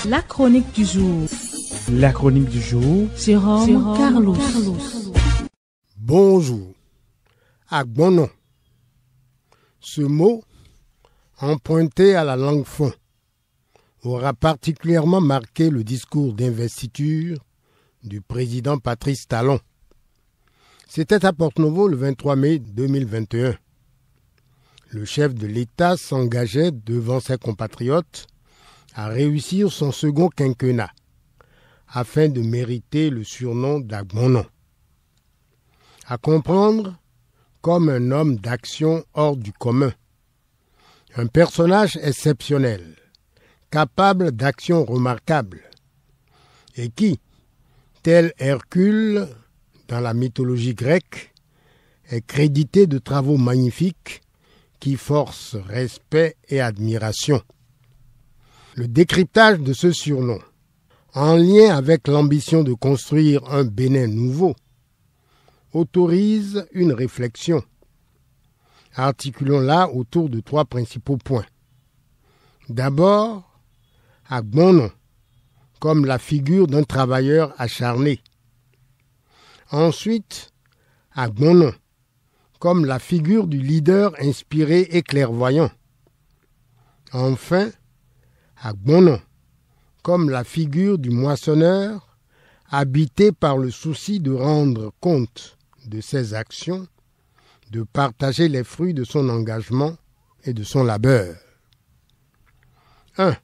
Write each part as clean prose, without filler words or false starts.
La chronique du jour. La chronique du jour. Jérôme Carlos. Bonjour. Agbono. Ce mot, emprunté à la langue fon, aura particulièrement marqué le discours d'investiture du président Patrice Talon. C'était à Porto-Novo le 23 mai 2021. Le chef de l'État s'engageait devant ses compatriotes à réussir son second quinquennat afin de mériter le surnom d'Agbono. À comprendre comme un homme d'action hors du commun, un personnage exceptionnel, capable d'actions remarquables et qui, tel Hercule dans la mythologie grecque, est crédité de travaux magnifiques qui forcent respect et admiration. Le décryptage de ce surnom, en lien avec l'ambition de construire un Bénin nouveau, autorise une réflexion. Articulons-la autour de 3 principaux points. D'abord, Agbono, comme la figure d'un travailleur acharné. Ensuite, Agbono, comme la figure du leader inspiré et clairvoyant. Enfin, Agbono, comme la figure du moissonneur habité par le souci de rendre compte de ses actions, de partager les fruits de son engagement et de son labeur. 1.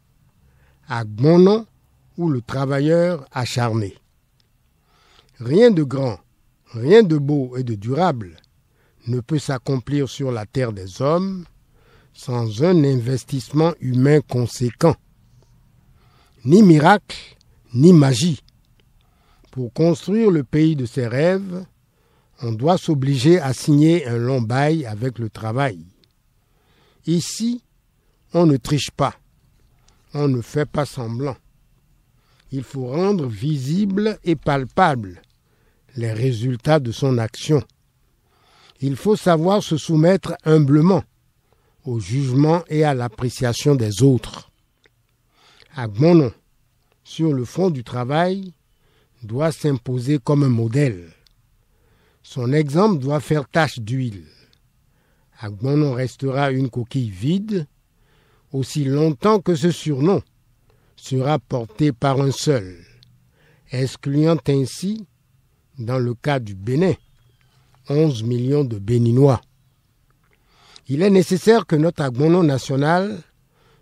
Agbono ou le travailleur acharné. Rien de grand, rien de beau et de durable ne peut s'accomplir sur la terre des hommes sans un investissement humain conséquent. Ni miracle, ni magie. Pour construire le pays de ses rêves, on doit s'obliger à signer un long bail avec le travail. Ici, on ne triche pas, on ne fait pas semblant. Il faut rendre visibles et palpables les résultats de son action. Il faut savoir se soumettre humblement au jugement et à l'appréciation des autres. Agbono, sur le front du travail, doit s'imposer comme un modèle. Son exemple doit faire tache d'huile. Agbono restera une coquille vide aussi longtemps que ce surnom sera porté par un seul, excluant ainsi, dans le cas du Bénin, 11 millions de Béninois. Il est nécessaire que notre Agbono national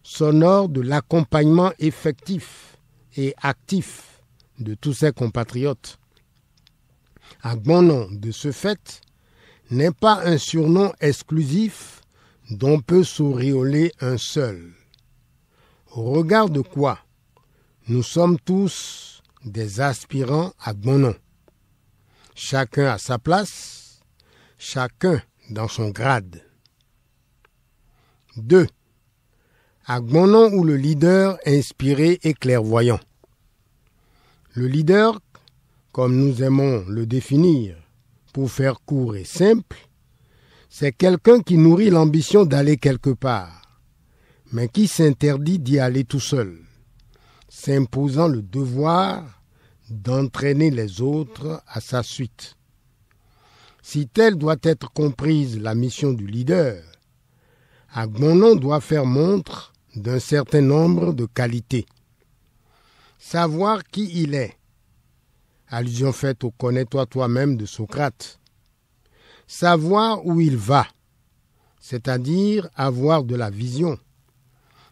s'honore de l'accompagnement effectif et actif de tous ses compatriotes. Agbono, de ce fait, n'est pas un surnom exclusif dont peut s'auréoler un seul. Au regard de quoi nous sommes tous des aspirants Agbono. Chacun à sa place, chacun dans son grade. 2. Agbono ou le leader inspiré et clairvoyant. Le leader, comme nous aimons le définir, pour faire court et simple, c'est quelqu'un qui nourrit l'ambition d'aller quelque part, mais qui s'interdit d'y aller tout seul, s'imposant le devoir d'entraîner les autres à sa suite. Si telle doit être comprise la mission du leader, Agbono doit faire montre d'un certain nombre de qualités. Savoir qui il est, allusion faite au « connais-toi toi-même » de Socrate. Savoir où il va, c'est-à-dire avoir de la vision,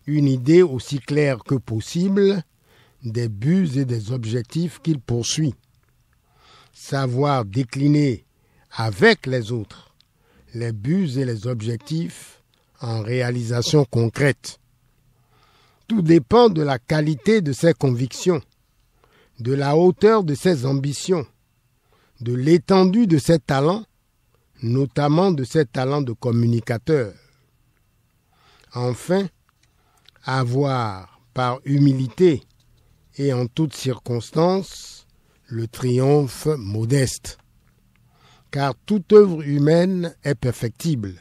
une idée aussi claire que possible des buts et des objectifs qu'il poursuit. Savoir décliner avec les autres les buts et les objectifs en réalisation concrète. Tout dépend de la qualité de ses convictions, de la hauteur de ses ambitions, de l'étendue de ses talents, notamment de ses talents de communicateur. Enfin, avoir par humilité et en toutes circonstances le triomphe modeste. Car toute œuvre humaine est perfectible,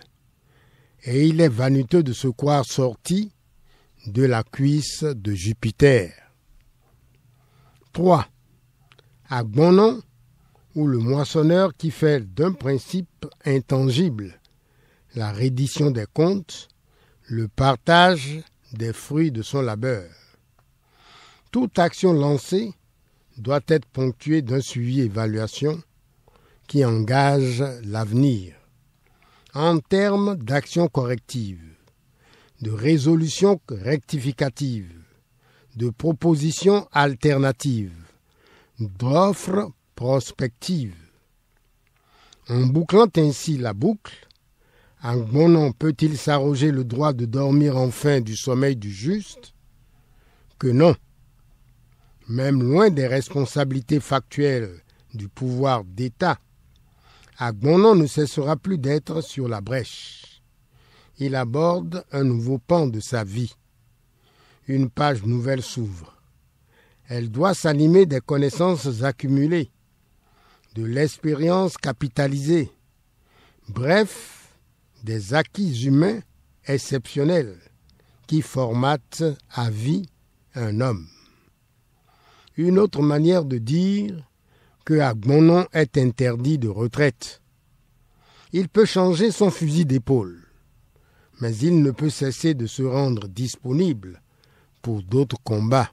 et il est vaniteux de se croire sorti de la cuisse de Jupiter. 3. Agbonon, ou le moissonneur qui fait d'un principe intangible la reddition des comptes, le partage des fruits de son labeur. Toute action lancée doit être ponctuée d'un suivi-évaluation qui engage l'avenir, en termes d'action corrective, de résolution rectificative, de propositions alternatives, d'offres prospectives. En bouclant ainsi la boucle, Agbonon peut-il s'arroger le droit de dormir enfin du sommeil du juste? Que non. Même loin des responsabilités factuelles du pouvoir d'État, Agbonon ne cessera plus d'être sur la brèche. Il aborde un nouveau pan de sa vie. Une page nouvelle s'ouvre. Elle doit s'animer des connaissances accumulées, de l'expérience capitalisée, bref, des acquis humains exceptionnels qui formatent à vie un homme. Une autre manière de dire que Agbonon est interdit de retraite. Il peut changer son fusil d'épaule, mais il ne peut cesser de se rendre disponible pour d'autres combats.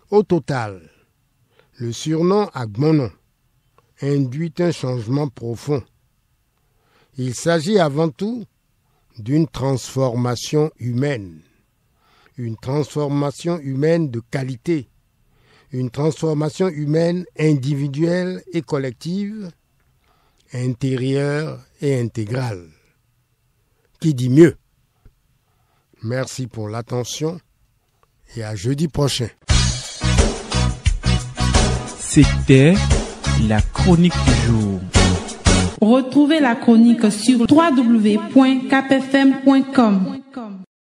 Au total, le surnom Agbonon induit un changement profond. Il s'agit avant tout d'une transformation humaine. Une transformation humaine de qualité. Une transformation humaine individuelle et collective, intérieure et intégrale. Qui dit mieux? Merci pour l'attention et à jeudi prochain. C'était la chronique du jour. Retrouvez la chronique sur www.capfm.com.